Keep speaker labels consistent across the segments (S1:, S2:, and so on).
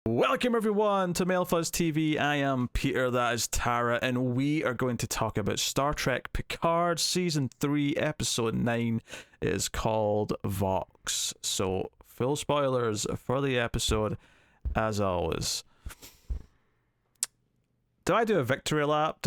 S1: Welcome everyone to Male Fuzz TV. I am Peter, that is Tara, and we are going to talk about Star Trek Picard Season 3, Episode 9. It is called Vox. So, full spoilers for the episode, as always. Do I do a victory lap?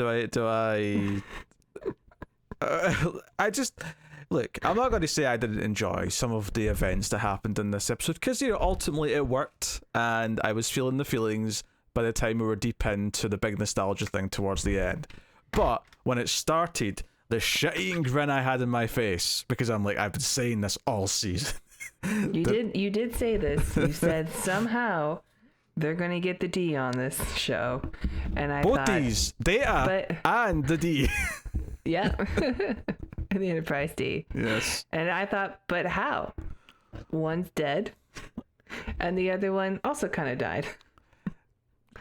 S1: Look, I'm not going to say I didn't enjoy some of the events that happened in this episode, because, ultimately it worked, and I was feeling the feelings by the time we were deep into the big nostalgia thing towards the end. But when it started, the shitty grin I had in my face, because I'm like, I've been saying this all season.
S2: You did say this. You said somehow they're going to get the D on this show. And I thought...
S1: Both Ds, Data and the D.
S2: Yeah. The Enterprise D.
S1: Yes.
S2: And I thought, but how? One's dead, and the other one also kind of died.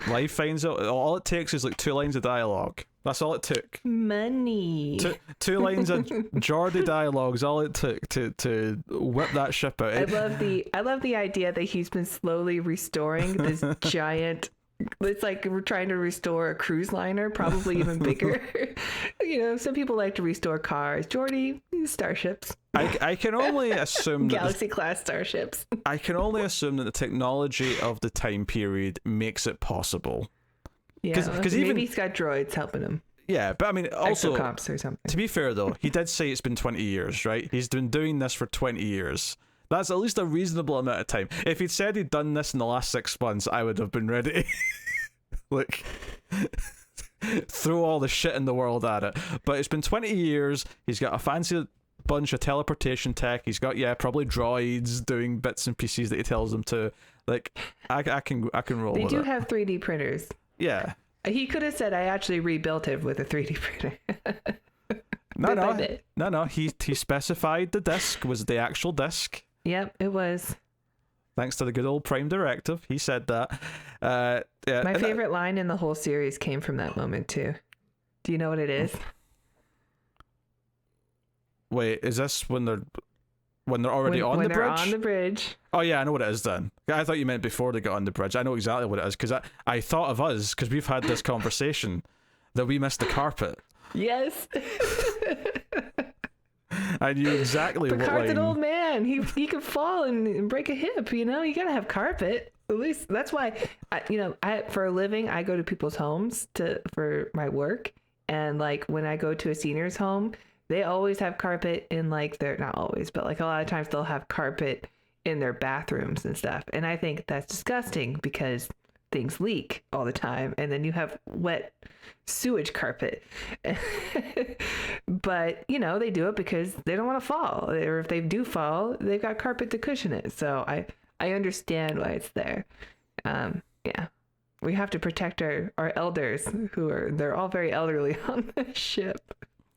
S1: Life finds out. All it takes is like 2 lines of dialogue. That's all it took.
S2: Money.
S1: Two lines of Geordie dialogues. All it took to whip that ship out.
S2: I love the idea that he's been slowly restoring this giant. It's like we're trying to restore a cruise liner, probably even bigger. Some people like to restore cars. Geordie, starships.
S1: I can only assume
S2: Galaxy class starships.
S1: I can only assume that the technology of the time period makes it possible.
S2: Yeah, because maybe he's got droids helping him.
S1: Yeah, but I mean, also,
S2: Exocops or something.
S1: To be fair though, he did say it's been 20 years, right? He's been doing this for 20 years. That's at least a reasonable amount of time. If he'd said he'd done this in the last 6 months, I would have been ready. Like, throw all the shit in the world at it. But it's been 20 years. He's got a fancy bunch of teleportation tech. He's got, probably droids doing bits and pieces that he tells them to. Like, I can roll with it.
S2: They do have 3D printers.
S1: Yeah.
S2: He could have said, I actually rebuilt it with a 3D printer.
S1: No. He specified the disc was the actual disc.
S2: Yep, it was.
S1: Thanks to the good old Prime Directive, he said that.
S2: My favorite line in the whole series came from that moment too. Do you know what it is?
S1: Wait, is this when they're already on the bridge? When they're
S2: on the bridge.
S1: Oh yeah, I know what it is then. I thought you meant before they got on the bridge. I know exactly what it is, because I thought of us, because we've had this conversation, that we missed the carpet.
S2: Yes.
S1: I knew exactly what line.
S2: Picard's an old man. He could fall and break a hip. You gotta have carpet. At least that's why. For a living, I go to people's homes for my work, and like when I go to a senior's home, they always have carpet in not always, but like a lot of times they'll have carpet in their bathrooms and stuff. And I think that's disgusting because things leak all the time, and then you have wet sewage carpet. But they do it because they don't want to fall, or if they do fall, they've got carpet to cushion it. So I understand why it's there. We have to protect our elders, they're all very elderly on the ship.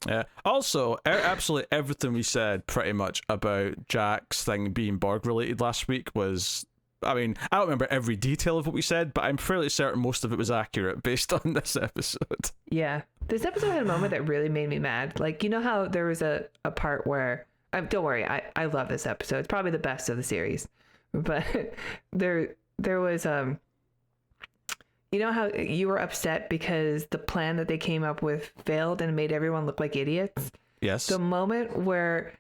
S1: Yeah. Also, absolutely everything we said pretty much about Jack's thing being Borg related last week was, I mean, I don't remember every detail of what we said, but I'm fairly certain most of it was accurate based on this episode.
S2: Yeah. This episode had a moment that really made me mad. Like, how there was a part where, don't worry, I love this episode. It's probably the best of the series. But there was, how you were upset because the plan that they came up with failed and made everyone look like idiots?
S1: Yes.
S2: The moment where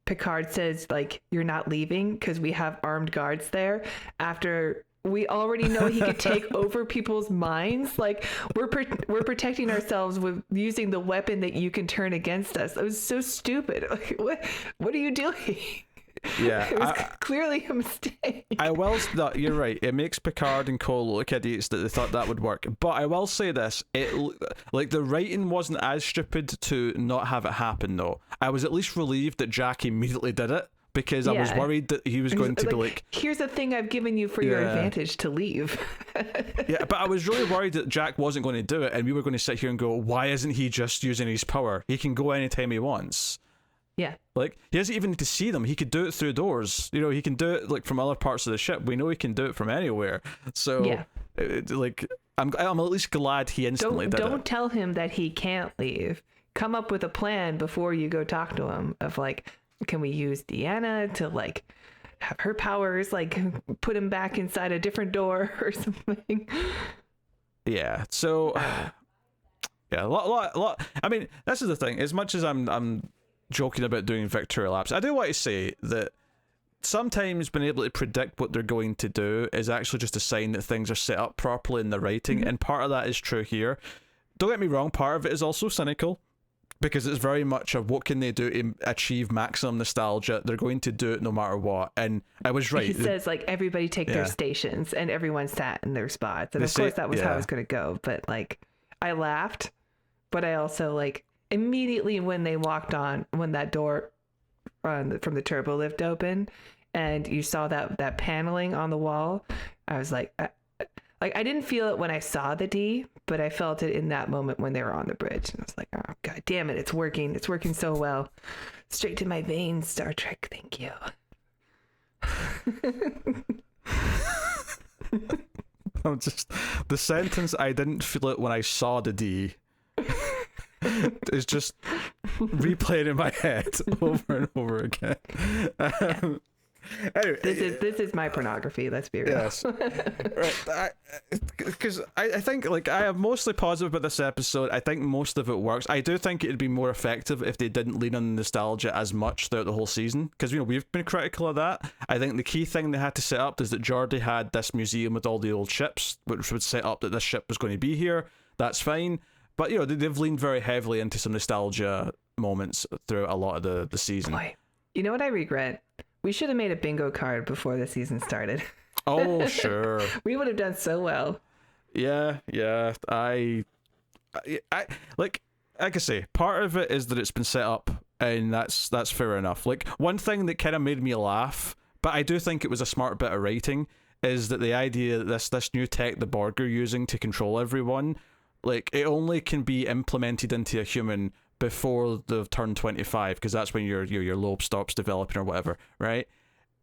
S2: Picard says, like, you're not leaving because we have armed guards there, after we already know he could take over people's minds. Like, we're protecting ourselves with using the weapon that you can turn against us. It was so stupid. Like, what are you doing?
S1: Yeah,
S2: it was clearly a mistake.
S1: You're right. It makes Picard and Cole look idiots that they thought that would work. But I will say this: the writing wasn't as stupid to not have it happen. Though I was at least relieved that Jack immediately did it, because I was worried that he was going to be like,
S2: "Here's the thing I've given you for your advantage to leave."
S1: Yeah, but I was really worried that Jack wasn't going to do it, and we were going to sit here and go, "Why isn't he just using his power? He can go anytime he wants."
S2: Yeah. Like,
S1: he doesn't even need to see them. He could do it through doors. He can do it like from other parts of the ship. We know he can do it from anywhere. So, I'm at least glad he instantly did it.
S2: Don't tell him that he can't leave. Come up with a plan before you go talk to him of like, can we use Deanna to like have her powers like put him back inside a different door or something.
S1: Yeah. So yeah, a lot. I mean, this is the thing. As much as I'm joking about doing victory laps, I do want to say that sometimes being able to predict what they're going to do is actually just a sign that things are set up properly in the writing, and part of that is true here. Don't get me wrong, part of it is also cynical, because it's very much of what can they do to achieve maximum nostalgia. They're going to do it no matter what. And I was right.
S2: He says, like, everybody take their stations, and everyone sat in their spots. And of course that was how it was going to go. But, like, I laughed, but I also, like, immediately when they walked on, when that door from the turbo lift opened, and you saw that paneling on the wall, I was like, I didn't feel it when I saw the D, but I felt it in that moment when they were on the bridge. And I was like, oh, God damn it. It's working. It's working so well. Straight to my veins, Star Trek. Thank you.
S1: I'm just, the sentence, I didn't feel it when I saw the D, is just replaying in my head over and over again. Anyway,
S2: this is my pornography, let's be real.
S1: Yes. Right. Because I think, like, I am mostly positive about this episode. I think most of it works. I do think it'd be more effective if they didn't lean on nostalgia as much throughout the whole season, because, you know, we've been critical of that. I think the key thing they had to set up is that Geordi had this museum with all the old ships, which would set up that this ship was going to be here. That's fine. But, you know, they've leaned very heavily into some nostalgia moments throughout a lot of the season.
S2: Boy, you know what I regret? We should have made a bingo card before the season started.
S1: Oh, sure.
S2: We would have done so well.
S1: Yeah. I like I say, part of it is that it's been set up, and that's fair enough. Like, one thing that kind of made me laugh, but I do think it was a smart bit of writing, is that the idea that this new tech the Borg are using to control everyone, like, it only can be implemented into a human before they've turned 25, because that's when your lobe stops developing or whatever, right?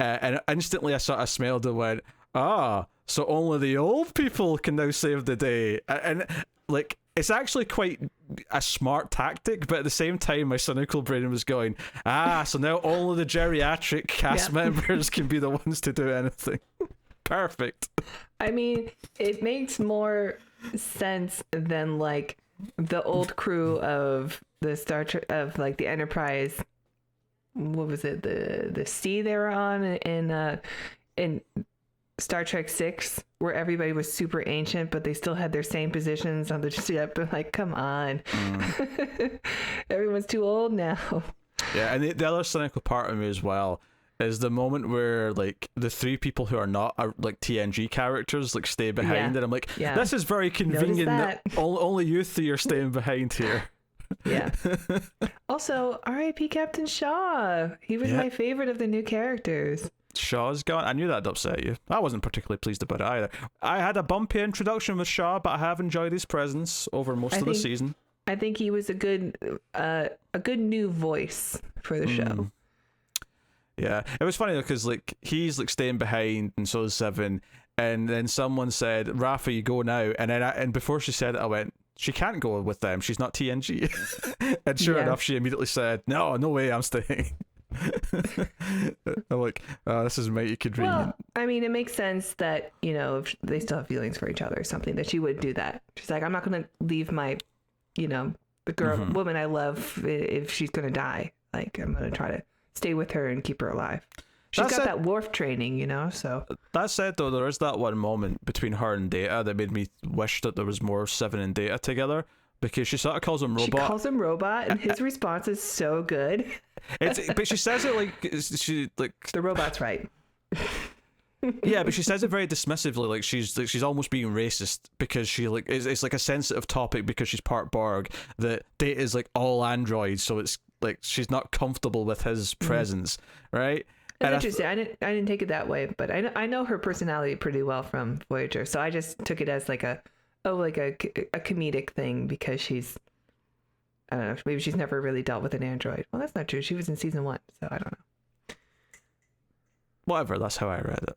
S1: And instantly I sort of smelled and went, so only the old people can now save the day. And like, it's actually quite a smart tactic, but at the same time my cynical brain was going, so now only the geriatric cast members can be the ones to do anything. Perfect. I
S2: mean, it makes more sense than, like, the old crew of the Star Trek, of, like, the Enterprise. What was it, the sea they were on in Star Trek 6, where everybody was super ancient but they still had their same positions on the ship. Like, come on. Everyone's too old now.
S1: Yeah, and the other cynical part of me as well is the moment where, like, the three people who are not like TNG characters, like, stay behind, and I'm like, this is very convenient that only you three are staying behind here.
S2: Yeah. Also, R.I.P. Captain Shaw. He was my favorite of the new characters.
S1: Shaw's gone. I knew that'd upset you. I wasn't particularly pleased about it either. I had a bumpy introduction with Shaw, but I have enjoyed his presence over most of the season.
S2: I think he was a good new voice for the show.
S1: Yeah, it was funny though, because, like, he's, like, staying behind, and so is Seven, and then someone said, "Rafa, you go now," and then and before she said it, I went, "She can't go with them. She's not TNG." And sure enough, she immediately said, "No way, I'm staying." I'm like, this is mighty convenient.
S2: Well, I mean, it makes sense that, you know, if they still have feelings for each other or something, that she would do that. She's like, I'm not going to leave my, you know, the girl, woman I love, if she's going to die. Like, I'm going to try to stay with her and keep her alive. She's got that Worf training, you know, so. That
S1: said, though, there is that one moment between her and Data that made me wish that there was more Seven and Data together, because she sort of calls him robot.
S2: She calls him robot, and his response is so good.
S1: But she says it like
S2: the robot's right.
S1: Yeah, but she says it very dismissively, like she's almost being racist, because she, like, it's like a sensitive topic because she's part Borg, that Data is, like, all androids, so it's like she's not comfortable with his presence, right?
S2: It's interesting. I didn't take it that way, but I know her personality pretty well from Voyager, so I just took it as like a comedic thing, because she's, I don't know, maybe she's never really dealt with an android. Well, that's not true. She was in season 1, so I don't know.
S1: Whatever, that's how I read it.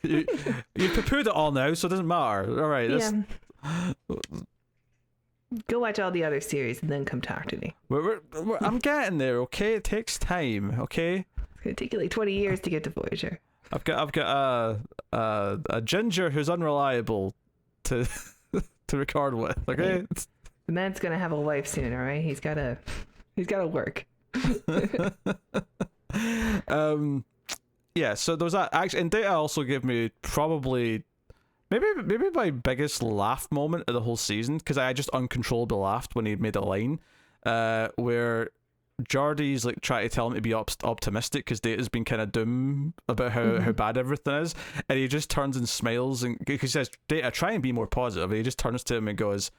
S1: you poo-pooed it all now, so it doesn't matter. All right.
S2: Go watch all the other series and then come talk to me.
S1: I'm getting there, okay? It takes time, okay?
S2: It's going to take you like 20 years to get to Voyager.
S1: I've got a ginger who's unreliable to to record with. Okay.
S2: The man's gonna have a wife soon. All right, he's gotta work.
S1: Yeah. So there was that. Actually, and Data also gave me probably maybe my biggest laugh moment of the whole season, because I just uncontrollably laughed when he made a line, where Geordie's like trying to tell him to be optimistic because Data's been kind of doom about how bad everything is, and he just turns and smiles, and he says, "Data, try and be more positive." And he just turns to him and goes,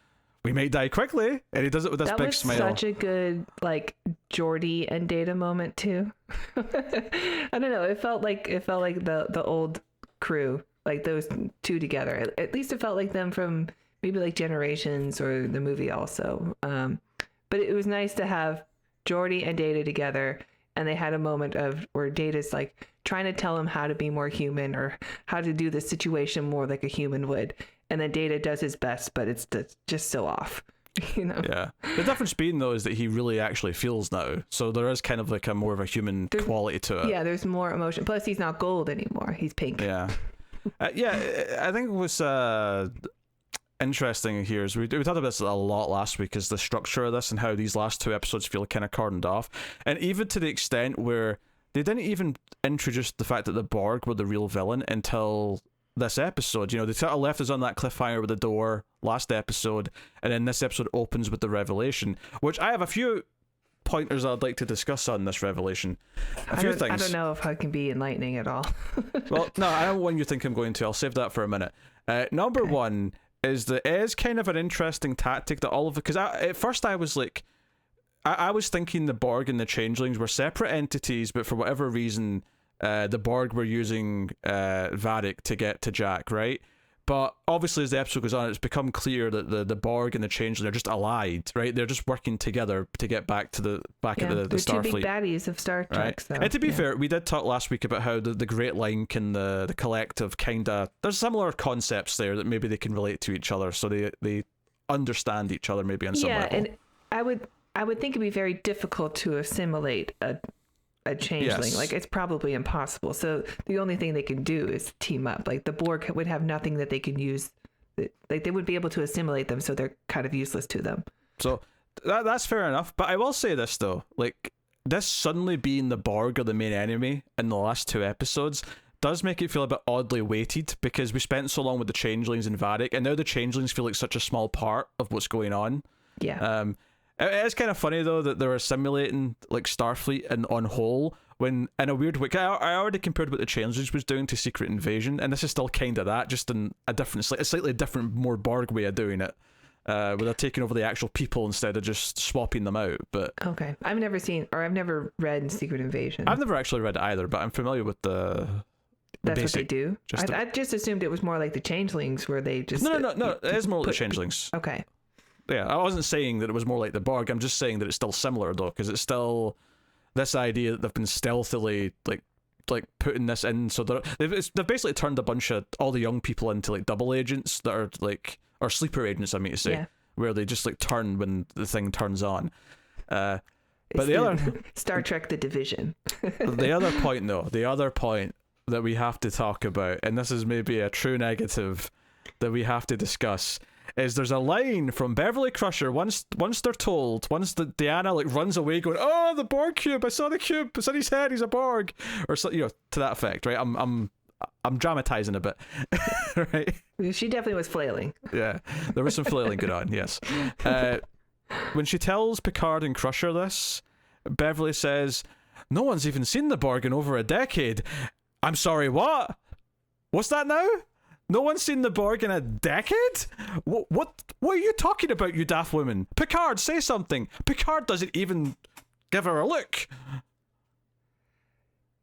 S1: "We might die quickly," and he does it with this big smile.
S2: That was such a good like Geordie and Data moment too. I don't know. It felt like the old crew, like those two together. At least it felt like them from maybe like Generations or the movie also. But it was nice to have Geordie and Data together, and they had a moment where Data's like trying to tell him how to be more human or how to do the situation more like a human would, and then Data does his best, but it's just so off.
S1: Yeah, the difference being though is that he really actually feels now, so there is kind of like a more of a human quality to it.
S2: Yeah, there's more emotion, plus he's not gold anymore, he's pink.
S1: Yeah. I think it was interesting here is we talked about this a lot last week, is the structure of this and how these last two episodes feel kind of cordoned off, and even to the extent where they didn't even introduce the fact that the Borg were the real villain until this episode. They sort of left us on that cliffhanger with the door last episode, and then this episode opens with the revelation, which I have a few pointers I'd like to discuss on this revelation. A few things. I
S2: don't know if I can be enlightening at all.
S1: Well, no, I don't want you to think I'm going to. I'll save that for a minute. Number one is that it is kind of an interesting tactic that all of it, because at first I was like, I was thinking the Borg and the Changelings were separate entities, but for whatever reason, the Borg were using Varric to get to Jack, right? But obviously, as the episode goes on, it's become clear that the Borg and the Changeling are just allied, right? They're just working together to get back to the Starfleet.
S2: They're two big baddies of Star Trek.
S1: Right?
S2: So,
S1: and to be fair, we did talk last week about how the Great Line and the Collective kind of, there's similar concepts there that maybe they can relate to each other, so they understand each other maybe on some level.
S2: Yeah, and I would think it'd be very difficult to assimilate a changeling.
S1: Yes.
S2: Like, it's probably impossible. So the only thing they can do is team up. Like, the Borg would have nothing that they can use. Like, they wouldn't be able to assimilate them, so they're kind of useless to them.
S1: So that's fair enough. But I will say this, though. Like, this suddenly being the Borg or the main enemy in the last two episodes does make it feel a bit oddly weighted, because we spent so long with the Changelings and Varric, and now the Changelings feel like such a small part of what's going on.
S2: Yeah.
S1: It is kind of funny though that they were simulating like Starfleet and on whole, when in a weird way. I already compared what the Changelings was doing to Secret Invasion, and this is still kind of that, just in a different, a slightly different, more Borg way of doing it, where they're taking over the actual people instead of just swapping them out. But
S2: okay, I've never read Secret Invasion.
S1: I've never actually read it either, but I'm familiar with the
S2: That's
S1: basic,
S2: what they do. I just assumed it was more like the Changelings, where they just
S1: no. It is more like the Changelings.
S2: Okay.
S1: Yeah, I wasn't saying that it was more like the Borg. I'm just saying that it's still similar though, because it's still this idea that they've been stealthily like putting this in. So they've basically turned a bunch of all the young people into like double agents that are like, or sleeper agents, I mean to say, where they just like turn when the thing turns on. But the other
S2: Star Trek: The Division.
S1: The other point that we have to talk about, and this is maybe a true negative that we have to discuss, is there's a line from Beverly Crusher once they're told, once Deanna like runs away going, "Oh, the Borg cube, I saw the cube, it's on his head, he's a Borg," or so, to that effect, right? I'm dramatizing a bit. Right?
S2: She definitely was flailing.
S1: Yeah, there was some flailing going on, yes. When she tells Picard and Crusher this, Beverly says, "No one's even seen the Borg in over a decade." I'm sorry, what? What's that now? No one's seen the Borg in a decade? What are you talking about, you daft woman? Picard, say something. Picard doesn't even give her a look.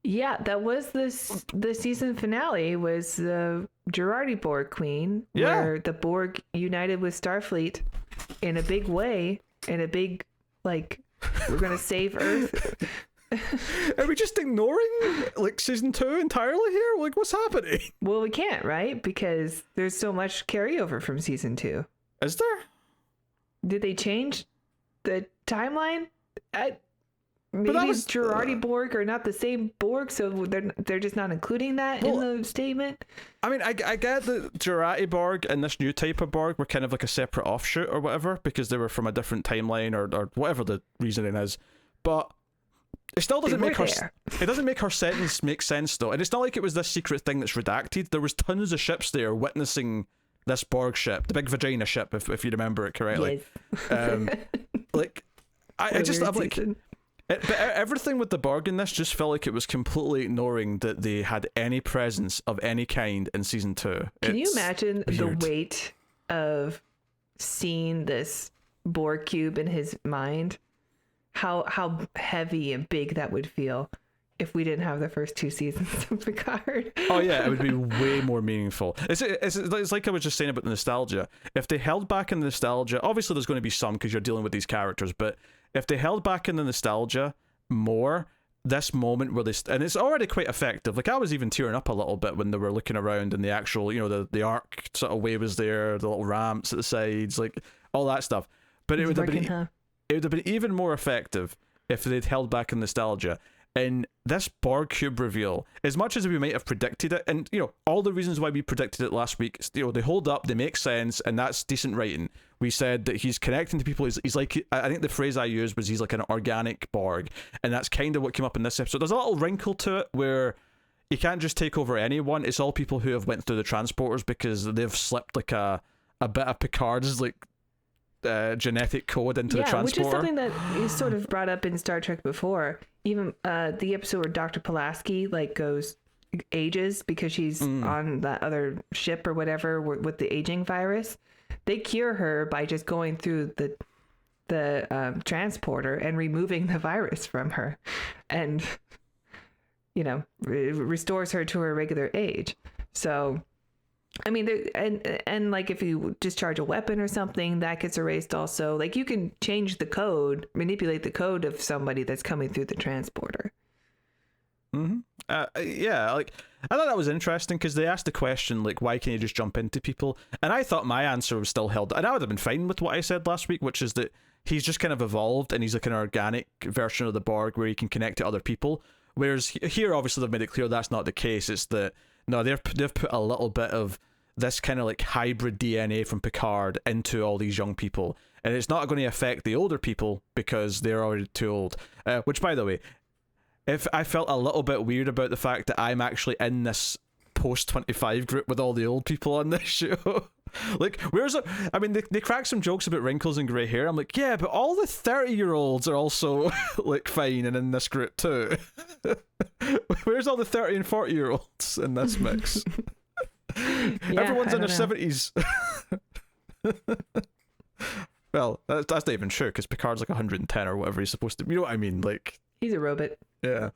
S2: Yeah, that was the season finale, was the Jeri Borg Queen, where the Borg united with Starfleet in a big way, in a big, like, we're going to save Earth.
S1: Are we just ignoring like season 2 entirely here? Like, what's happening?
S2: Well, we can't, right? Because there's so much carryover from season 2.
S1: Is there?
S2: Did they change the timeline? maybe Jeri Borg are not the same Borg, so they're just not including that in the statement.
S1: I mean, I get that Jeri Borg and this new type of Borg were kind of like a separate offshoot or whatever, because they were from a different timeline or whatever the reasoning is, but it still doesn't make her sentence make sense though. And it's not like it was this secret thing that's redacted. There was tons of ships there witnessing this Borg ship, the big vagina ship, if you remember it correctly. Yes. Like, I just have like, but everything with the Borg in this just felt like it was completely ignoring that they had any presence of any kind in season 2.
S2: Can you imagine the weight of seeing this Borg cube in his mind? How heavy and big that would feel if we didn't have the first 2 seasons of Picard.
S1: Oh yeah, it would be way more meaningful. It's like I was just saying about the nostalgia. If they held back in the nostalgia, obviously there's going to be some because you're dealing with these characters, but if they held back in the nostalgia more, this moment where and it's already quite effective. Like I was even tearing up a little bit when they were looking around and the actual, the arc sort of way was there, the little ramps at the sides, like all that stuff. But it would have been even more effective if they'd held back in nostalgia. And this Borg cube reveal, as much as we might have predicted it, and all the reasons why we predicted it last week, they hold up, they make sense, and that's decent writing. We said that he's connecting to people. He's like, I think the phrase I used was he's like an organic Borg, and that's kind of what came up in this episode. There's a little wrinkle to it where you can't just take over anyone. It's all people who have went through the transporters because they've slipped like a bit of Picard's like genetic code into the transporter.
S2: Which is something that is sort of brought up in Star Trek before. Even the episode where Dr. Pulaski ages because she's on that other ship or whatever with the aging virus. They cure her by just going through the transporter and removing the virus from her, and it restores her to her regular age. So I mean, and like if you discharge a weapon or something, that gets erased also. Like you can change the code, manipulate the code of somebody that's coming through the transporter.
S1: Mm-hmm. Yeah, like I thought that was interesting because they asked the question like, why can you just jump into people? And I thought my answer was still held, and I would have been fine with what I said last week, which is that he's just kind of evolved and he's like an organic version of the Borg where he can connect to other people. Whereas here, obviously, they've made it clear that's not the case. It's that no, they've put a little bit of this kind of like hybrid DNA from Picard into all these young people, and it's not going to affect the older people because they're already too old. Which, by the way, if I felt a little bit weird about the fact that I'm actually in this post-25 group with all the old people on this show. Like, I mean, they crack some jokes about wrinkles and grey hair. I'm like, yeah, but all the 30-year-olds are also like fine and in this group too. Where's all the 30 and 40-year-olds in this mix? Everyone's in their 70s. Well, that's not even true because Picard's like 110 or whatever he's supposed to. You know what I mean? Like,
S2: he's a robot.
S1: Yeah.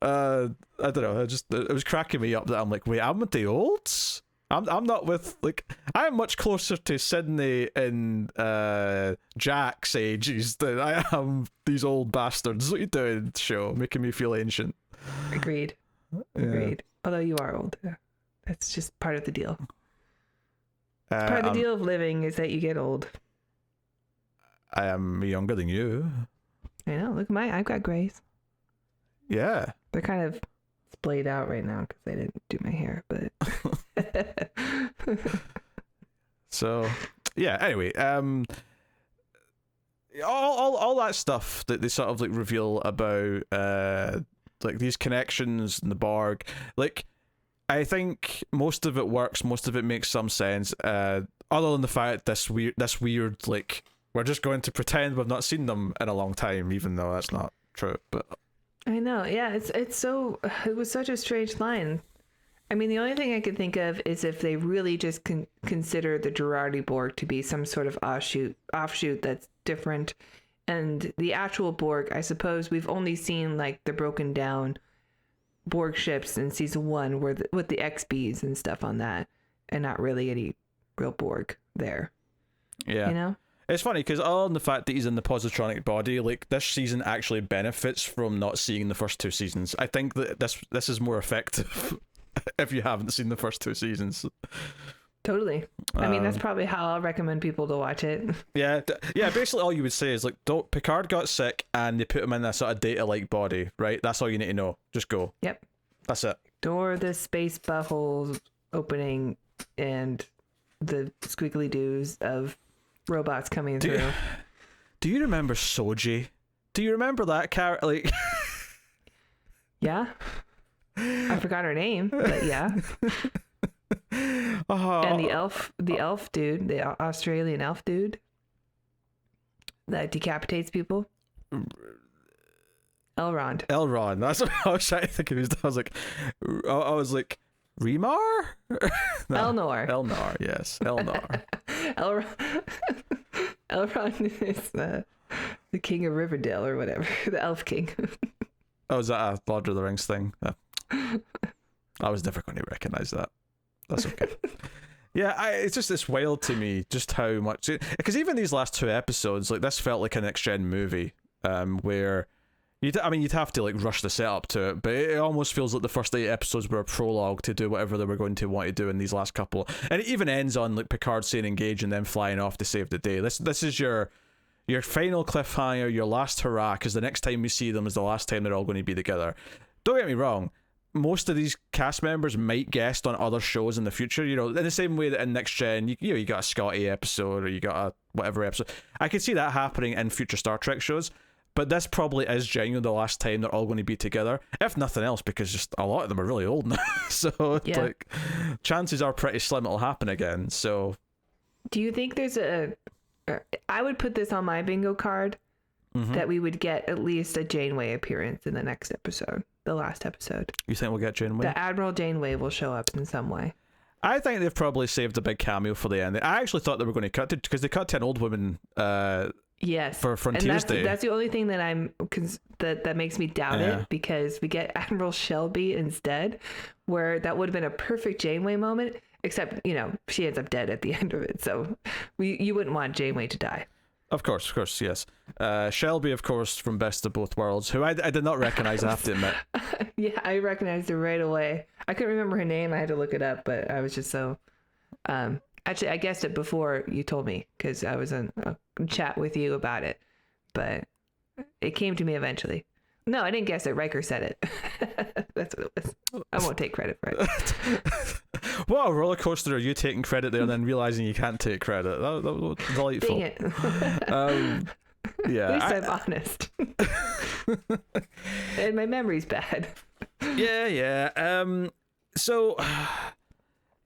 S1: I don't know. It was cracking me up that I'm like, wait, I'm with the olds. I'm not with, like, I'm much closer to Sydney and Jack's ages than I am these old bastards. What are you doing, show? Making me feel ancient.
S2: Agreed. Although you are old. That's just part of the deal. Part of the deal of living is that you get old.
S1: I am younger than you.
S2: I know. Look, I've got grays.
S1: Yeah.
S2: They're kind of splayed out right now because I didn't do my hair, but...
S1: So, yeah, anyway, all that stuff that they sort of like reveal about like these connections and the Borg, like, I think most of it works, most of it makes some sense, other than the fact this weird like, we're just going to pretend we've not seen them in a long time, even though that's not true. But
S2: I know, yeah, it was such a strange line. I mean, the only thing I can think of is if they really just consider the Jeri Borg to be some sort of offshoot that's different, and the actual Borg, I suppose we've only seen like the broken down Borg ships in season 1 with the XBs and stuff on that, and not really any real Borg there.
S1: Yeah,
S2: you know.
S1: It's funny because other than the fact that he's in the positronic body, like this season actually benefits from not seeing the first 2 seasons. I think that this is more effective if you haven't seen the first 2 seasons.
S2: Totally. I mean, that's probably how I'll recommend people to watch it.
S1: Yeah, basically all you would say is like, don't, Picard got sick and they put him in a sort of Data-like body, right? That's all you need to know. Just go.
S2: Yep.
S1: That's it.
S2: Door the space buttholes opening and the squiggly doos of robots coming through.
S1: Do you remember Soji? Do you remember that character? Like,
S2: yeah. I forgot her name, but yeah. And the elf dude, the Australian elf dude that decapitates people. Elrond. That's what I was trying to think of. I was like, Remar? No. Elnor, yes. Elnor. Elrond is the king of Riverdale or whatever. The elf king.
S1: Oh, is that a Lord of the Rings thing? Yeah. I was never going to recognize that. That's okay. Yeah, it's just this wild to me just how much, because even these last 2 episodes, like, this felt like a next gen movie, where you'd have to like rush the setup to it, but it almost feels like the first 8 episodes were a prologue to do whatever they were going to want to do in these last couple, and it even ends on like Picard saying engage and then flying off to save the day. This is your final cliffhanger, your last hurrah, because the next time we see them is the last time they're all going to be together. Don't get me wrong, most of these cast members might guest on other shows in the future, you know, in the same way that in Next Gen, you got a Scotty episode or you got a whatever episode. I could see that happening in future Star Trek shows, but this probably is genuinely the last time they're all going to be together, if nothing else, because just a lot of them are really old now. So, yeah. Like, chances are pretty slim it'll happen again, so...
S2: Do you think there's I would put this on my bingo card, that we would get at least a Janeway appearance in the next episode, the last episode. You think we'll get Janeway? The Admiral Janeway will show up in some way. I think they've probably saved a big cameo for the end. I actually thought they were going to cut it, because they cut to an old woman yes,
S1: for Frontiers
S2: and
S1: Day.
S2: That's the only thing that that makes me doubt it, because we get Admiral Shelby instead, where that would have been a perfect Janeway moment, except, you know, she ends up dead at the end of it, so you wouldn't want Janeway to die. Of course, yes. Shelby, of course, from Best of Both Worlds, who I did not recognize, I have to admit. Yeah, I recognized her right away. I couldn't remember her name. I had to look it up, but I was just so... Actually, I guessed it before you told me, because I was in a chat with you about it, but it came to me eventually. No, I didn't guess it. Riker said it. That's what it was. I won't take credit for it. What a roller coaster are you taking credit there and then realizing you can't take credit. That was delightful. Dang it. Yeah. At least I'm honest. And my memory's bad. Yeah. So...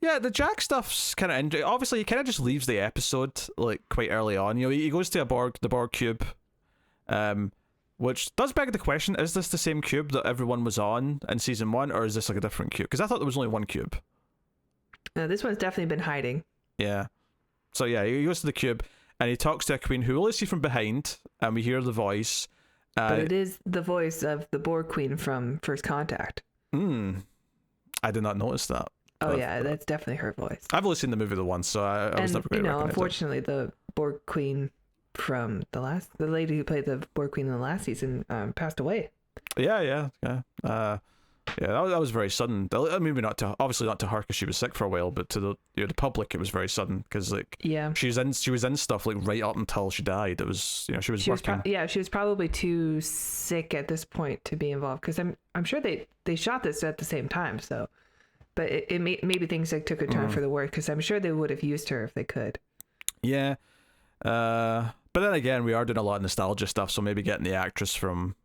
S2: Yeah, the Jack stuff's kind of interesting. Obviously, he kind of just leaves the episode like quite early on. You know, he goes to the Borg cube, which does beg the question: is this the same cube that everyone was on in season 1, or is this like a different cube? Because I thought there was only one cube. This one's definitely been hiding. Yeah. So yeah, he goes to the cube and he talks to a queen who we'll only see from behind, and we hear the voice. But it is the voice of the Borg queen from First Contact. I did not notice that. Oh yeah, that's definitely her voice. I've only seen the movie the once, so I was never going to recognize it. Unfortunately, the Borg queen from the lady who played the Borg queen in the last season passed away. Yeah. That was very sudden. Maybe obviously not to her because she was sick for a while, but to the public it was very sudden, because like she was in stuff like right up until she died. It was, you know, she was working. She was probably too sick at this point to be involved, because I'm sure they shot this at the same time, so. But maybe things like took a turn for the worse, because I'm sure they would have used her if they could. Yeah. But then again, we are doing a lot of nostalgia stuff, so maybe getting the actress from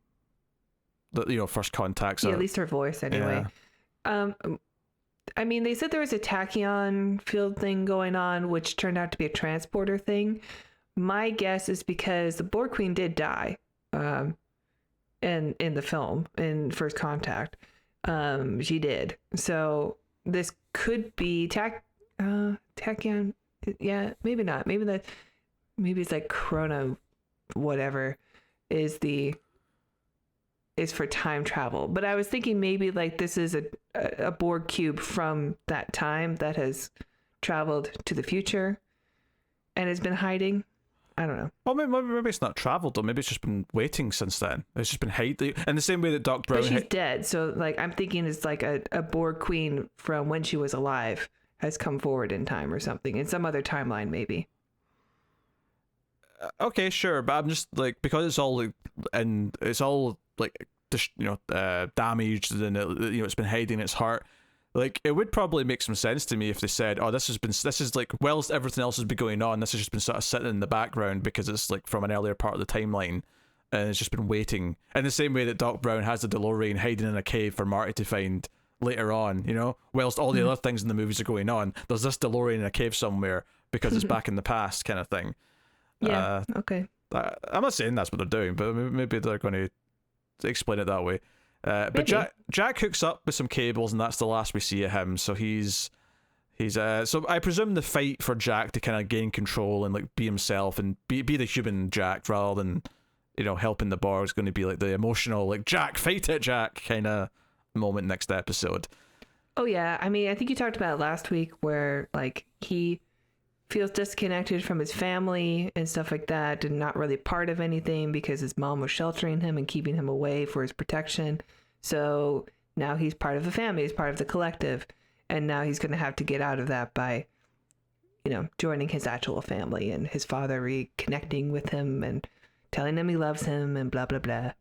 S2: the First Contact. So, yeah, at least her voice anyway. Yeah. I mean, they said there was a tachyon field thing going on, which turned out to be a transporter thing. My guess is because the Borg Queen did die in the film, in First Contact. She did. So this could be tachyon. Yeah, maybe not. Maybe it's like chrono, whatever, is for time travel. But I was thinking maybe like this is a Borg cube from that time that has traveled to the future and has been hiding. I don't know. Well, maybe it's not traveled though. Maybe it's just been waiting since then. It's just been hiding in the same way that Doc Brown. But she's dead, so like I'm thinking it's like a Borg queen from when she was alive has come forward in time or something, in some other timeline maybe.
S1: Okay, sure, but I'm just like, because it's all like, and it's all like damaged, and it's been hiding its heart. Like, it would probably make some sense to me if they said, "Oh, this is like, whilst everything else has been going on, this has just been sort of sitting in the background because it's like from an earlier part of the timeline, and it's just been waiting." In the same way that Doc Brown has the DeLorean hiding in a cave for Marty to find later on, whilst all the other things in the movies are going on, there's this DeLorean in a cave somewhere because it's back in the past, kind of thing.
S2: Yeah. Okay.
S1: I'm not saying that's what they're doing, but maybe they're going to explain it that way. But Jack hooks up with some cables, and that's the last we see of him. So he's so I presume the fight for Jack to kind of gain control and like be himself and be the human Jack rather than helping the Borg is going to be like the emotional like Jack, fight it Jack kind of moment next episode.
S2: Oh yeah, I mean, I think you talked about it last week where like he feels disconnected from his family and stuff like that, and not really part of anything because his mom was sheltering him and keeping him away for his protection. So now he's part of the family, he's part of the collective, and now he's going to have to get out of that by, joining his actual family and his father reconnecting with him and telling him he loves him and blah, blah, blah.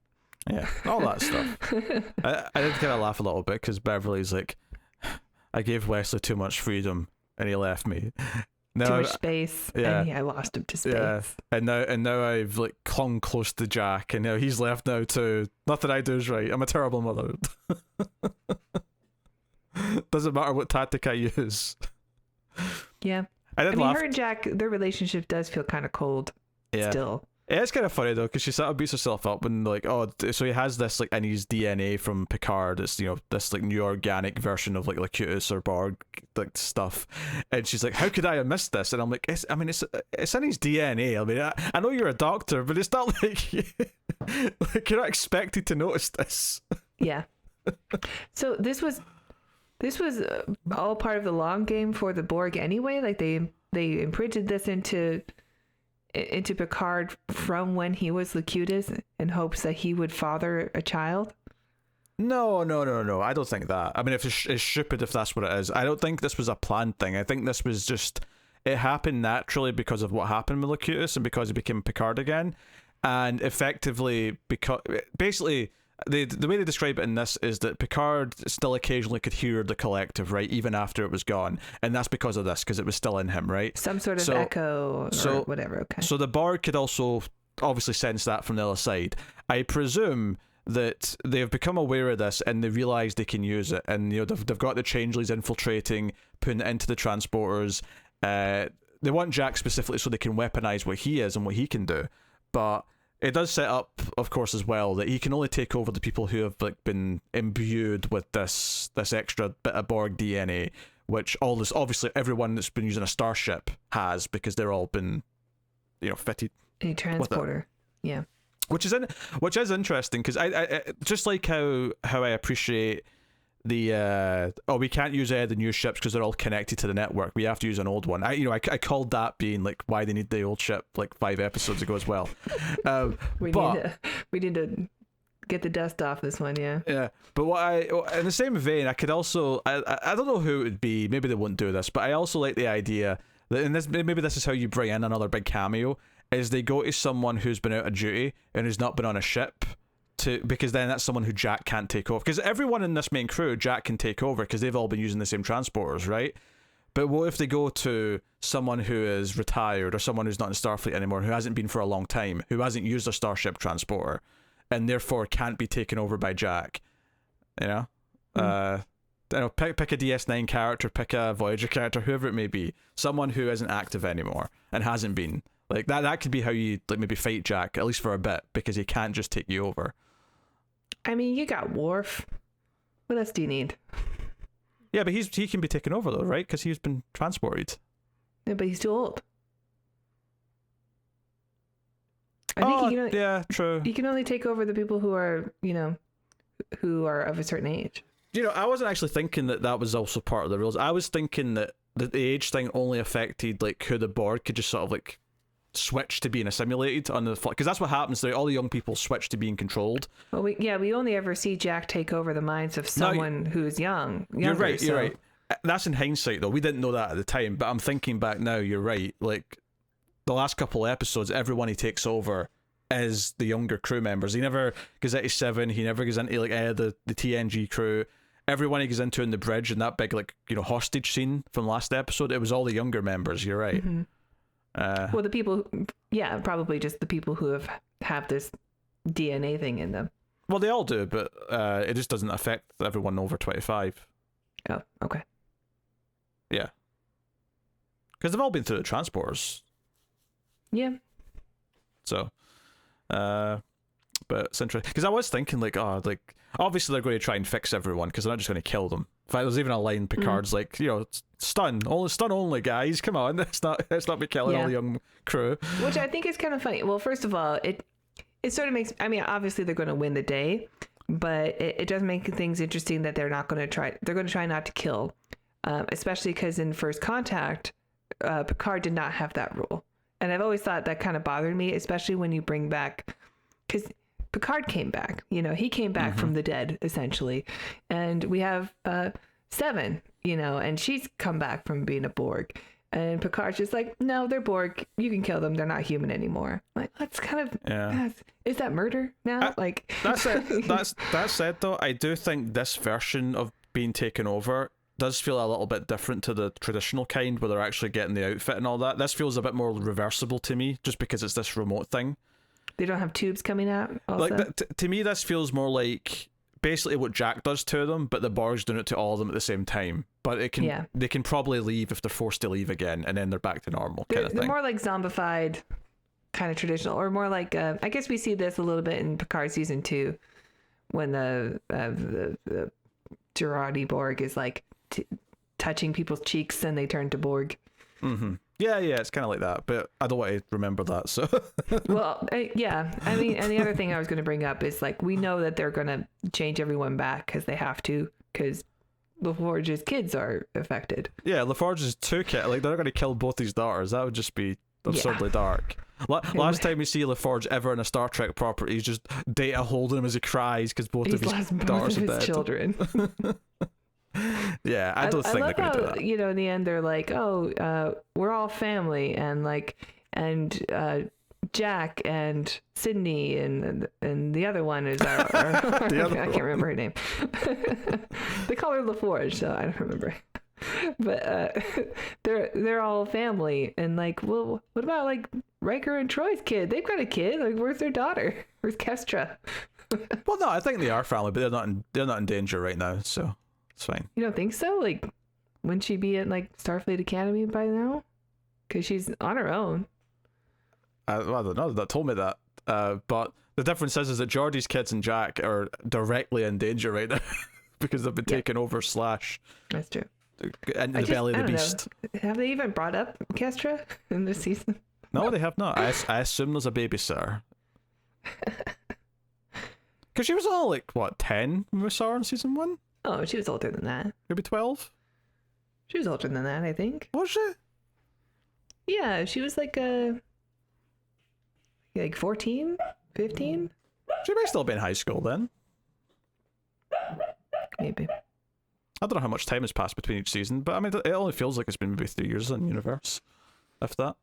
S1: Yeah, all that stuff. I did kind of laugh a little bit because Beverly's like, I gave Wesley too much freedom and he left me.
S2: Too much space, and I lost him to space. Yeah,
S1: and now I've like clung close to Jack, and now he's left now too. Nothing I do is right. I'm a terrible mother. Doesn't matter what tactic I use.
S2: Yeah, I mean, her and Jack, their relationship does feel kind of cold. Yeah. Still.
S1: Yeah, it's kind of funny though, because she sort of beats herself up when like, so he has this like in his DNA from Picard. It's this like new organic version of like Locutus or Borg like stuff, and she's like, "How could I have missed this?" And I'm like, it's in his DNA. I mean, I know you're a doctor, but it's not like like you're not expected to notice this.
S2: Yeah. So this was all part of the long game for the Borg anyway. Like they imprinted this into Picard from when he was Locutus in hopes that he would father a child?
S1: No. I don't think that. I mean, if it's stupid if that's what it is. I don't think this was a planned thing. I think this was just, it happened naturally because of what happened with Locutus and because he became Picard again. And effectively, because basically, the way they describe it in this is that Picard still occasionally could hear the collective, right, even after it was gone, and that's because of this, because it was still in him, right?
S2: Some sort of echo or whatever. Okay.
S1: So the Borg could also obviously sense that from the other side. I presume that they've become aware of this and they realize they can use it, and they've got the Changelings infiltrating, putting it into the transporters. They want Jack specifically so they can weaponize what he is and what he can do, but it does set up, of course, as well, that he can only take over the people who have like been imbued with this extra bit of Borg DNA, which obviously everyone that's been using a starship has, because they're all been, fitted.
S2: A transporter, yeah.
S1: Which is interesting, because I just like how I appreciate the we can't use the new ships because they're all connected to the network. We have to use an old one. I called that being like why they need the old ship like 5 episodes ago as well.
S2: We need to get the dust off this one, yeah.
S1: Yeah, but in the same vein, I could also I don't know who it would be. Maybe they wouldn't do this, but I also like the idea that, and maybe this is how you bring in another big cameo, is they go to someone who's been out of duty and who's not been on a ship. Because then that's someone who Jack can't take over. Because everyone in this main crew, Jack can take over because they've all been using the same transporters, right? But what if they go to someone who is retired or someone who's not in Starfleet anymore, who hasn't been for a long time, who hasn't used a Starship transporter, and therefore can't be taken over by Jack? Pick a DS9 character, pick a Voyager character, whoever it may be, someone who isn't active anymore and hasn't been. Like that could be how you like maybe fight Jack, at least for a bit, because he can't just take you over.
S2: I mean, you got Worf. What else do you need?
S1: Yeah, but he can be taken over though, right? Because he's been transported.
S2: Yeah, but he's too old. I think
S1: yeah, true.
S2: You can only take over the people who are, who are of a certain age.
S1: I wasn't actually thinking that was also part of the rules. I was thinking that the age thing only affected like who the Borg could just sort of like switch to being assimilated on the fly, because that's what happens. All the young people switch to being controlled.
S2: Well, we only ever see Jack take over the minds of someone who's young.
S1: You're right. That's in hindsight, though. We didn't know that at the time, but I'm thinking back now. You're right. Like the last couple of episodes, everyone he takes over is the younger crew members. He never goes into Seven. He never goes into like the TNG crew. Everyone he goes into in the bridge and that big hostage scene from last episode, it was all the younger members. You're right.
S2: Well, the people, probably just the people who have this DNA thing in them.
S1: Well, they all do, but it just doesn't affect everyone over 25.
S2: Oh, okay.
S1: Yeah. Because they've all been through the transporters.
S2: Yeah.
S1: So, but it's interesting. Because I was thinking, obviously they're going to try and fix everyone because they're not just going to kill them. In fact, there's even a line Picard's like, stun only, guys. Come on, let's not be killing all the young crew.
S2: Which I think is kind of funny. Well, first of all, it sort of makes. I mean, obviously they're going to win the day, but it does make things interesting that they're not going to try. They're going to try not to kill, especially because in First Contact, Picard did not have that rule, and I've always thought that kind of bothered me, especially when you bring back, because Picard came back. He came back from the dead essentially, and we have Seven. And she's come back from being a Borg. And Picard's just like, no, they're Borg. You can kill them. They're not human anymore. Like, that's kind of, is that murder now?
S1: That's it. That said, though, I do think this version of being taken over does feel a little bit different to the traditional kind where they're actually getting the outfit and all that. This feels a bit more reversible to me, just because it's this remote thing.
S2: They don't have tubes coming out also?
S1: To me, this feels more like basically what Jack does to them, but the Borg's doing it to all of them at the same time. But they can probably leave if they're forced to leave again, and then they're back to normal. They're
S2: more like zombified, kind of traditional, or more like I guess we see this a little bit in Picard season 2, when the Jeri Borg is like touching people's cheeks and they turn to Borg.
S1: Mm-hmm. Yeah, it's kind of like that, but I don't want to remember that. So,
S2: well, yeah. I mean, and the other thing I was going to bring up is we know that they're going to change everyone back because they have to, because LaForge's kids are affected. Yeah,
S1: LaForge's two kids. They're going to kill both his daughters. That would just be absurdly dark. Last time we see LaForge ever in a Star Trek property, he's just Data holding him as he cries because both of his daughters are dead.
S2: Children.
S1: Yeah, I don't think they're going to do that.
S2: In the end, they're like, oh, we're all family, and Jack and Sydney and the other one is our I can't remember her name. They call her LaForge, so I don't remember. But they're all family, and well, what about Riker and Troy's kid? They've got a kid. Where's their daughter? Where's Kestra?
S1: Well, no, I think they are family, but they're not in danger right now, so it's fine.
S2: You don't think so? Wouldn't she be at Starfleet Academy by now? Because she's on her own.
S1: I don't know. That told me that. But the difference is that Geordi's kids and Jack are directly in danger right now because they've been taken over /
S2: That's true.
S1: Into the belly of the beast.
S2: Know. Have they even brought up Kestra in this season?
S1: No, they have not. I assume there's a babysitter. Because she was all 10 when we saw her in season 1?
S2: Oh, she was older than that.
S1: Maybe 12?
S2: She was older than that, I think.
S1: Was she?
S2: Yeah, she was 14, 15.
S1: She may still be in high school then.
S2: Maybe.
S1: I don't know how much time has passed between each season, but I mean, it only feels like it's been maybe 3 years in universe, if that.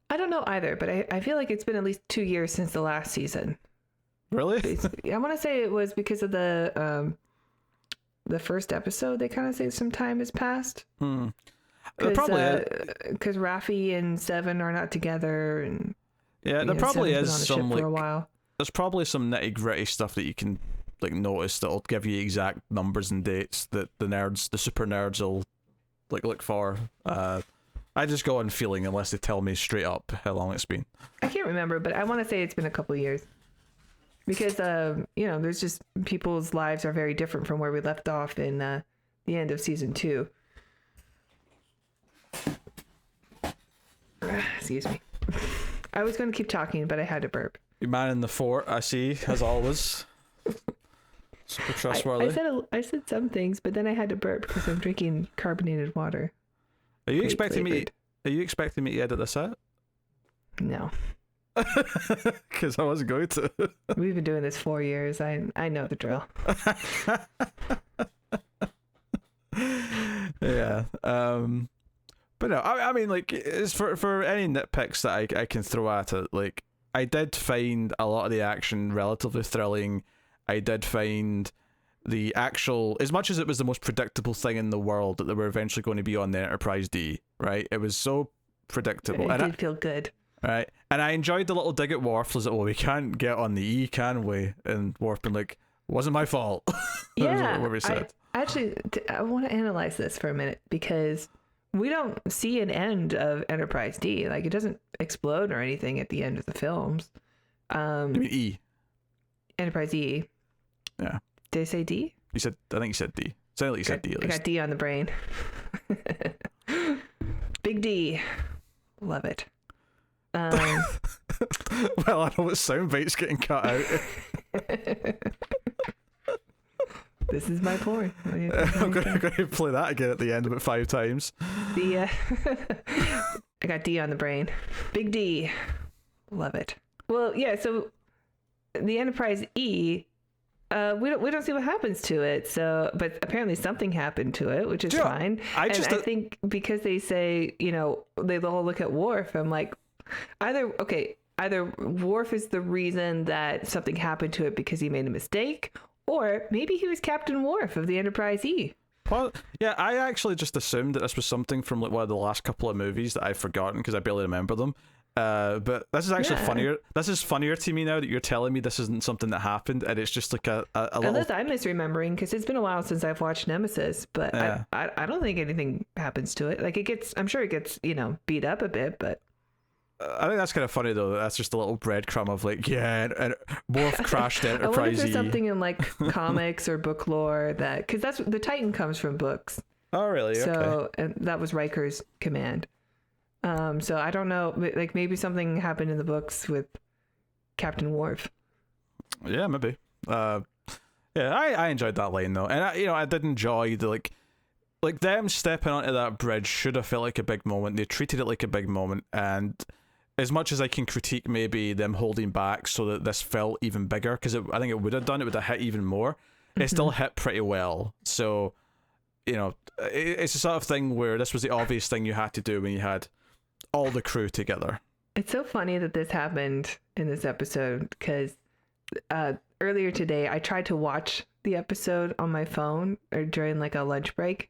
S2: I don't know either, but I feel like it's been at least 2 years since the last season.
S1: Really?
S2: I want to say it was because of the first episode. They kind of say some time has passed. Because Raffi and Seven are not together, and
S1: there probably is some
S2: for a while.
S1: There's probably some nitty gritty stuff that you can notice that'll give you exact numbers and dates that the super nerds will look for. I just go on feeling unless they tell me straight up how long it's been.
S2: I can't remember, but I want to say it's been a couple of years. Because, there's just people's lives are very different from where we left off in the end of season 2. Excuse me. I was going to keep talking, but I had to burp.
S1: You man in the fort, I see, as always. Super trustworthy.
S2: I said some things, but then I had to burp because I'm drinking carbonated water.
S1: Are you expecting me to edit this out?
S2: No.
S1: Because I wasn't going to.
S2: We've been doing this 4 years. I know the drill.
S1: Yeah. But no, I mean, like, it's for any nitpicks that I can throw at it, like, I did find a lot of the action relatively thrilling. I did find the actual, as much as it was the most predictable thing in the world that they were eventually going to be on the Enterprise D, right? It was so predictable.
S2: It did feel good.
S1: Right. And I enjoyed the little dig at Worf. Was like, well, we can't get on the E, can we? And Worf been like, wasn't my fault.
S2: Yeah.
S1: What we said.
S2: I want to analyze this for a minute, because we don't see an end of Enterprise D. Like, it doesn't explode or anything at the end of the films.
S1: You mean E?
S2: Enterprise E.
S1: Yeah.
S2: Did I say D?
S1: I think you said D. Sounded like you said D at least.
S2: I got D on the brain. Big D. Love it.
S1: Well, I know what soundbite's getting cut out.
S2: This is my porn.
S1: I'm going to play that again at the end about 5 times.
S2: I got D on the brain. Big D. Love it. Well, yeah, so the Enterprise E, we don't see what happens to it. So, but apparently something happened to it, which is fine. I think because they say, they all look at Worf, I'm like, either Worf is the reason that something happened to it because he made a mistake, or maybe he was Captain Worf of the Enterprise E.
S1: Well, yeah, I actually just assumed that this was something from like one of the last couple of movies that I've forgotten because I barely remember them. But this is actually funnier. This is funnier to me now that you're telling me this isn't something that happened, and it's just like a little...
S2: Unless I'm misremembering, because it's been a while since I've watched Nemesis, but yeah. I don't think anything happens to it. Like, I'm sure it gets, beat up a bit, but...
S1: I think that's kind of funny though. That's just a little breadcrumb of like, and Worf crashed Enterprise.
S2: I wonder if there's something in like comics or book lore that, because that's the Titan comes from books.
S1: Oh, really?
S2: So,
S1: okay.
S2: And that was Riker's command. So I don't know, like maybe something happened in the books with Captain Worf.
S1: Yeah, maybe. Yeah, I enjoyed that line though, and I did enjoy the like them stepping onto that bridge should have felt like a big moment. They treated it like a big moment, and as much as I can critique maybe them holding back so that this felt even bigger, because I think it would have hit even more. It still hit pretty well. So, it's the sort of thing where this was the obvious thing you had to do when you had all the crew together.
S2: It's so funny that this happened in this episode, because earlier today I tried to watch the episode on my phone or during like a lunch break.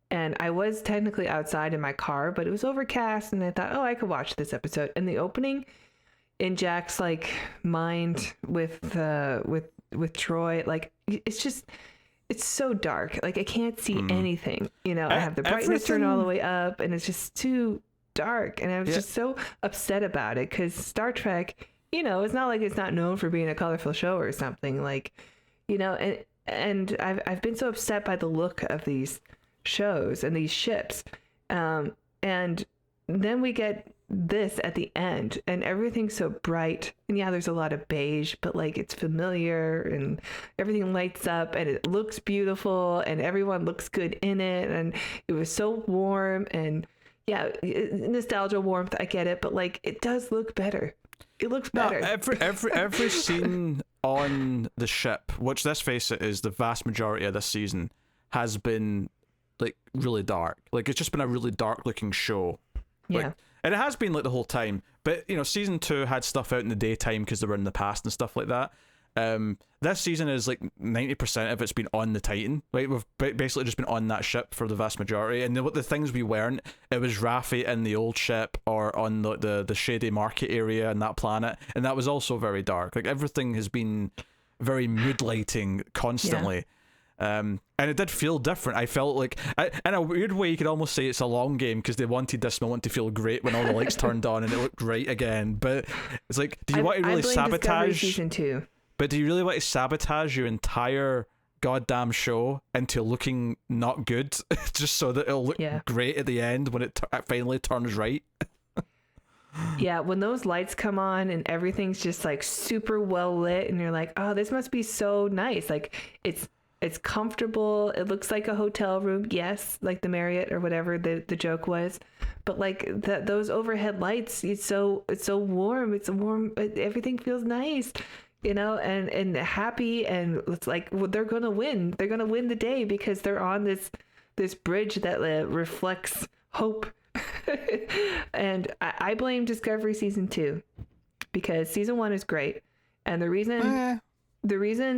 S2: And I was technically outside in my car, but it was overcast, and I thought, I could watch this episode. And the opening in Jack's like mind with Troy, like it's so dark. Like I can't see anything. I have the brightness turned all the way up, and it's just too dark. And I was just so upset about it, because Star Trek, it's not like it's not known for being a colorful show or something. Like, and I've been so upset by the look of these shows and these ships, and then we get this at the end, and everything's so bright, and there's a lot of beige, but like it's familiar, and everything lights up, and it looks beautiful, and everyone looks good in it, and it was so warm, and nostalgia warmth, I get it, but like it does look better. It looks better.
S1: No, every scene on the ship, which, let's face it, is the vast majority of this season, has been like really dark. Like it's just been a really dark looking show. And it has been like the whole time. But season 2 had stuff out in the daytime because they were in the past and stuff like that. This season is like 90% of it's been on the Titan. Like we've basically just been on that ship for the vast majority. And the things we weren't, it was Raffi in the old ship or on the shady market area and that planet. And that was also very dark. Like everything has been very mood lighting constantly. And it did feel different. I felt like, in a weird way, you could almost say it's a long game, because they wanted this moment to feel great when all the lights turned on and it looked great again. But it's like, do you want to really sabotage
S2: season 2?
S1: But do you really want to sabotage your entire goddamn show into looking not good, just so that it'll look great at the end when it finally turns right?
S2: Yeah, when those lights come on and everything's just like super well lit, and you're like, oh, this must be so nice. Like it's comfortable. It looks like a hotel room. Yes, like the Marriott or whatever the joke was. But like those overhead lights, it's so warm. It's warm. Everything feels nice, and happy. And it's like, well, they're gonna win. They're gonna win the day because they're on this this bridge that reflects hope. And I blame Discovery season 2 because season 1 is great, and the reason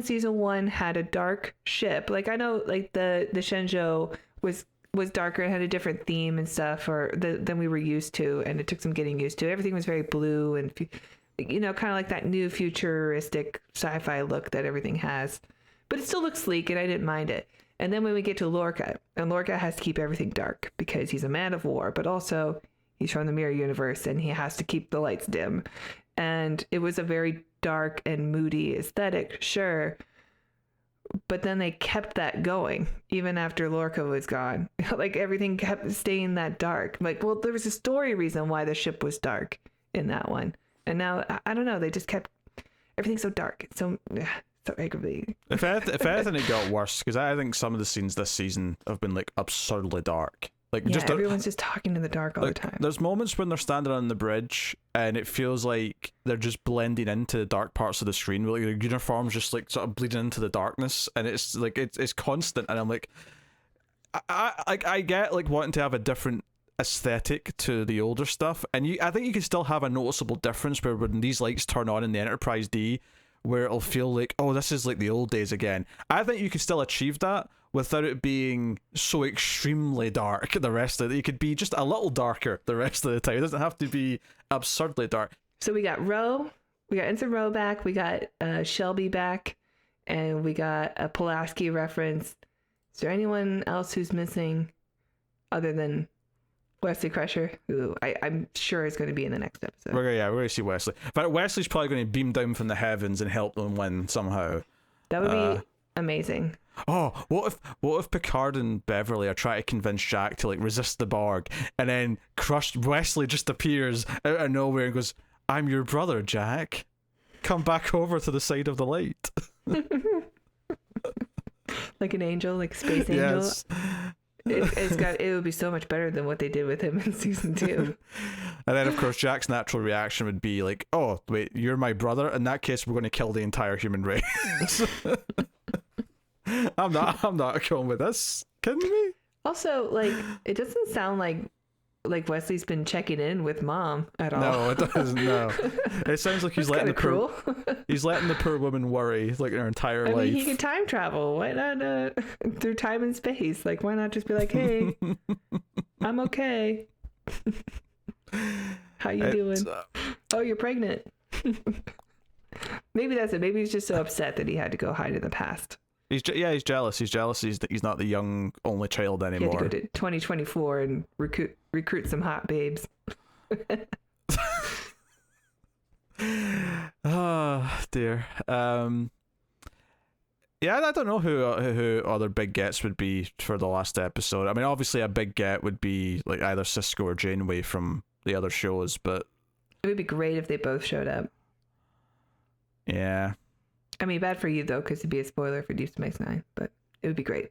S2: season 1 had a dark ship, like I know like the Shenzhou was darker and had a different theme and stuff than we were used to, and it took some getting used to. Everything was very blue and kind of like that new futuristic sci-fi look that everything has, but it still looks sleek and I didn't mind it. And then when we get to Lorca, and Lorca has to keep everything dark because he's a man of war, but also he's from the mirror universe and he has to keep the lights dim. And it was a very dark and moody aesthetic, sure. But then they kept that going even after Lorca was gone. Like everything kept staying that dark. Like, well, there was a story reason why the ship was dark in that one. And now, I don't know, they just kept everything so dark. So aggravating. If
S1: anything, it got worse because I think some of the scenes this season have been like absurdly dark. Like,
S2: yeah, everyone's just talking in the dark all the time.
S1: There's moments when they're standing on the bridge and it feels like they're just blending into the dark parts of the screen. Like their uniforms just like sort of bleeding into the darkness, and it's like it's constant. And I'm like, I get like wanting to have a different aesthetic to the older stuff, and I think you can still have a noticeable difference where when these lights turn on in the Enterprise D, where it'll feel like, oh, this is like the old days again. I think you can still achieve that without it being so extremely dark the rest of it. You could be just a little darker the rest of the time. It doesn't have to be absurdly dark.
S2: So we got Ensign Ro back, we got Shelby back, and we got a Pulaski reference. Is there anyone else who's missing other than Wesley Crusher, who I'm sure is going to be in the next episode?
S1: We're going to see Wesley. But Wesley's probably going to beam down from the heavens and help them win somehow.
S2: That would be amazing.
S1: Oh, what if Picard and Beverly are trying to convince Jack to like resist the Borg, and then crushed Wesley just appears out of nowhere and goes, "I'm your brother, Jack. Come back over to the side of the light."
S2: Like an angel, like space angel.
S1: Yes.
S2: It would be so much better than what they did with him in season 2.
S1: And then of course Jack's natural reaction would be like, "Oh wait, you're my brother? In that case, we're going to kill the entire human race." I'm not going with this. Kidding me?
S2: Also, like, it doesn't sound like Wesley's been checking in with Mom at all.
S1: No, it doesn't. No, it sounds like he's letting he's letting the poor woman worry like her entire life.
S2: I mean, he can time travel. Why not through time and space? Like, why not just be like, "Hey, I'm okay. How you doing? Oh, you're pregnant." Maybe that's it. Maybe he's just so upset that he had to go hide in the past.
S1: He's jealous. He's jealous. He's not the young only child anymore.
S2: He had to go to 2024 and recruit some hot babes.
S1: Oh dear. Yeah, I don't know who other big gets would be for the last episode. I mean, obviously a big get would be like either Sisko or Janeway from the other shows, but
S2: it would be great if they both showed up.
S1: Yeah.
S2: I mean, bad for you, though, because it'd be a spoiler for Deep Space Nine, but it would be great.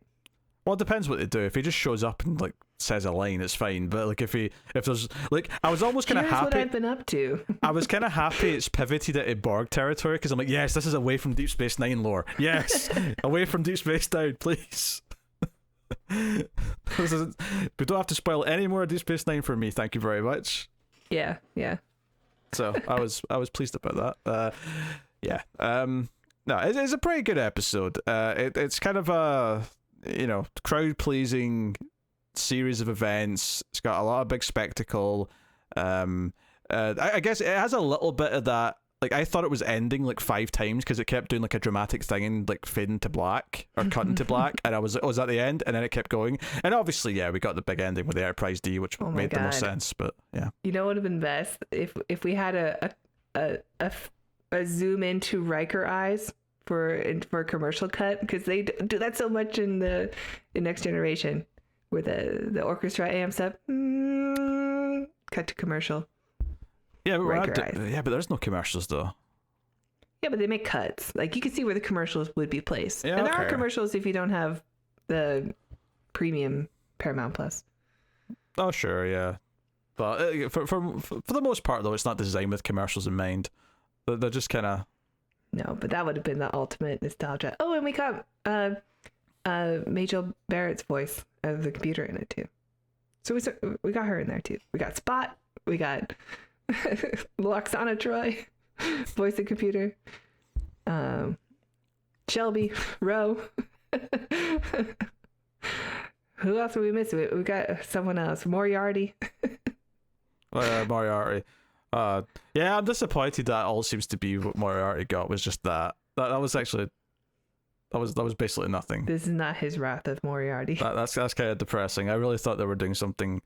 S1: Well, it depends what they do. If he just shows up and, like, says a line, it's fine. But, like, if there's, like, I was almost kind of happy.
S2: Here's what I've been up to.
S1: I was kind of happy it's pivoted into Borg territory, because I'm like, yes, this is away from Deep Space Nine lore. Yes, away from Deep Space Nine, please. We don't have to spoil any more of Deep Space Nine for me, thank you very much.
S2: Yeah.
S1: So, I was pleased about that. Yeah. No, it's a pretty good episode. It's kind of a, crowd-pleasing series of events. It's got a lot of big spectacle. I guess it has a little bit of that. Like, I thought it was ending like 5 times because it kept doing like a dramatic thing and like fading to black or cutting to black, and I was like, "Oh, is that the end?" And then it kept going. And obviously, yeah, we got the big ending with the Enterprise D, which made the most sense. But yeah,
S2: you know what would have been best if we had a zoom into Riker eyes for a commercial cut, because they do that so much in Next Generation, where the orchestra amps up, cut to commercial.
S1: Yeah, but there's no commercials though.
S2: Yeah, but they make cuts. Like, you can see where the commercials would be placed.
S1: Yeah,
S2: and there are commercials if you don't have the premium Paramount Plus.
S1: Oh sure, yeah. But for the most part though, it's not designed with commercials in mind. They're just kind of...
S2: No, but that would have been the ultimate nostalgia. Oh, and we got Majel Barrett's voice of the computer in it too. So we got her in there too. We got Spot. We got Loxana Troy, voice of computer. Shelby, Roe. Who else are we missing? We got someone else. Moriarty.
S1: Moriarty. Yeah, I'm disappointed that all seems to be what Moriarty got was just that. That was actually that was basically nothing.
S2: This is not his Wrath of Moriarty.
S1: That's kind of depressing. I really thought they were doing something.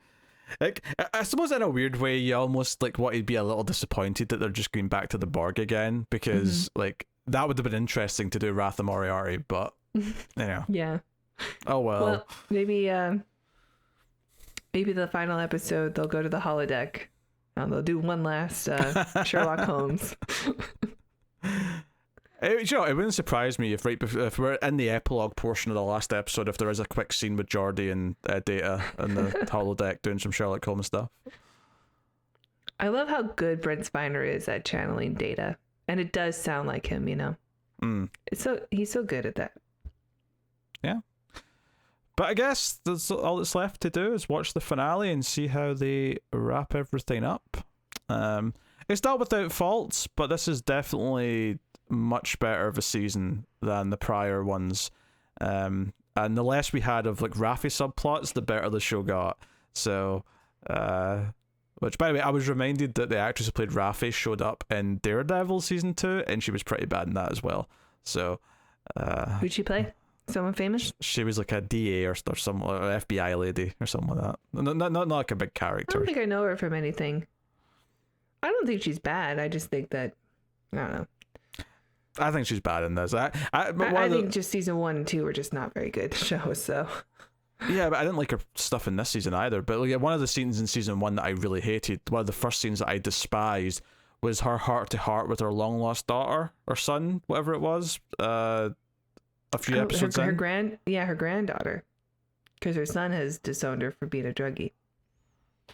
S1: Like, I suppose in a weird way, you almost like wanted to be a little disappointed that they're just going back to the Borg again, because like that would have been interesting to do Wrath of Moriarty, but you know.
S2: Yeah.
S1: Oh well.
S2: Well, maybe the final episode they'll go to the holodeck. They'll do one last Sherlock Holmes.
S1: You know, it wouldn't surprise me if if we're in the epilogue portion of the last episode, if there is a quick scene with Geordi and Data in the holodeck doing some Sherlock Holmes stuff.
S2: I love how good Brent Spiner is at channeling Data, and it does sound like him, you know. He's so good at that. Yeah.
S1: But I guess that's all that's left to do is watch the finale and see how they wrap everything up. It's not without faults, but this is definitely much better of a season than the prior ones. And the less we had of like Raffi subplots, the better the show got. So, which by the way, I was reminded that the actress who played Raffi showed up in Daredevil season 2, and she was pretty bad in that as well. So,
S2: who'd she play? Someone famous?
S1: She was like a DA or some or FBI lady or something like that. Not like a big character.
S2: I don't think I know her from anything. I don't think she's bad. I just think that I don't know.
S1: I think she's bad in this. I
S2: think just season 1 and 2 were just not very good shows. So
S1: yeah, but I didn't like her stuff in this season either. But like one of the scenes in season 1 that I really hated, one of the first scenes that I despised, was her heart to heart with her long lost daughter or son, whatever it was. A few episodes in.
S2: Her granddaughter, because her son has disowned her for being a druggie.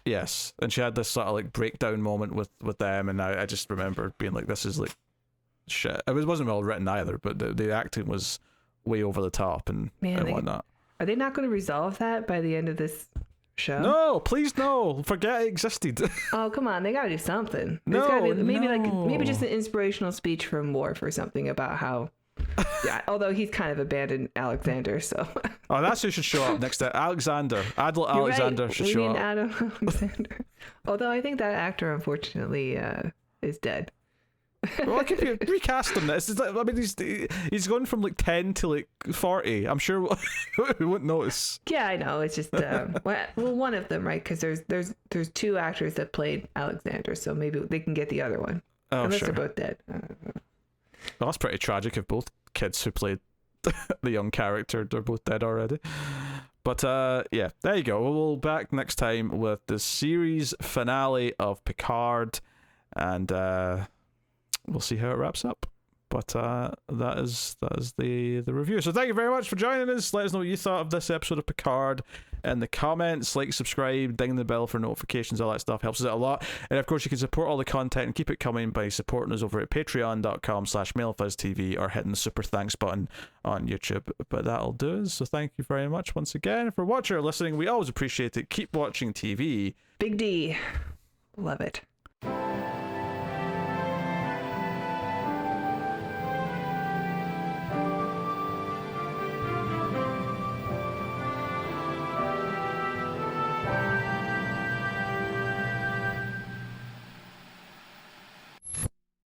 S1: Yes, and she had this sort of like breakdown moment with them, and I just remember being like, this is like shit. It wasn't well written either, but the acting was way over the top and whatnot.
S2: Are they not going to resolve that by the end of this show?
S1: No, please no. Forget it existed.
S2: Oh, come on. They got to do something. There's
S1: No,
S2: gotta be, maybe just an inspirational speech from Worf or something about how yeah, although he's kind of abandoned Alexander, so.
S1: Oh, that's who should show up next to Alexander. Adult Alexander should show up.
S2: Adam Alexander. Although I think that actor, unfortunately, is dead.
S1: Well, I could recast him. I mean, he's gone from like 10 to like 40. I'm sure we wouldn't notice.
S2: Yeah, I know. It's just well, one of them, right? Because there's 2 actors that played Alexander, so maybe they can get the other one.
S1: Oh,
S2: unless
S1: sure.
S2: they're both dead.
S1: Well, that's pretty tragic if both kids who played the young character are both dead already. But yeah, there you go. We'll be back next time with the series finale of Picard, and we'll see how it wraps up. But that is the review. So thank you very much for joining us. Let us know what you thought of this episode of Picard in the comments. Like, subscribe, ding the bell for notifications, all that stuff helps us out a lot. And of course, you can support all the content and keep it coming by supporting us over at patreon.com/MailFuzzTV or hitting the super thanks button on YouTube. But that'll do us. So thank you very much once again for watching or listening. We always appreciate it. Keep watching TV.
S2: Big D. Love it.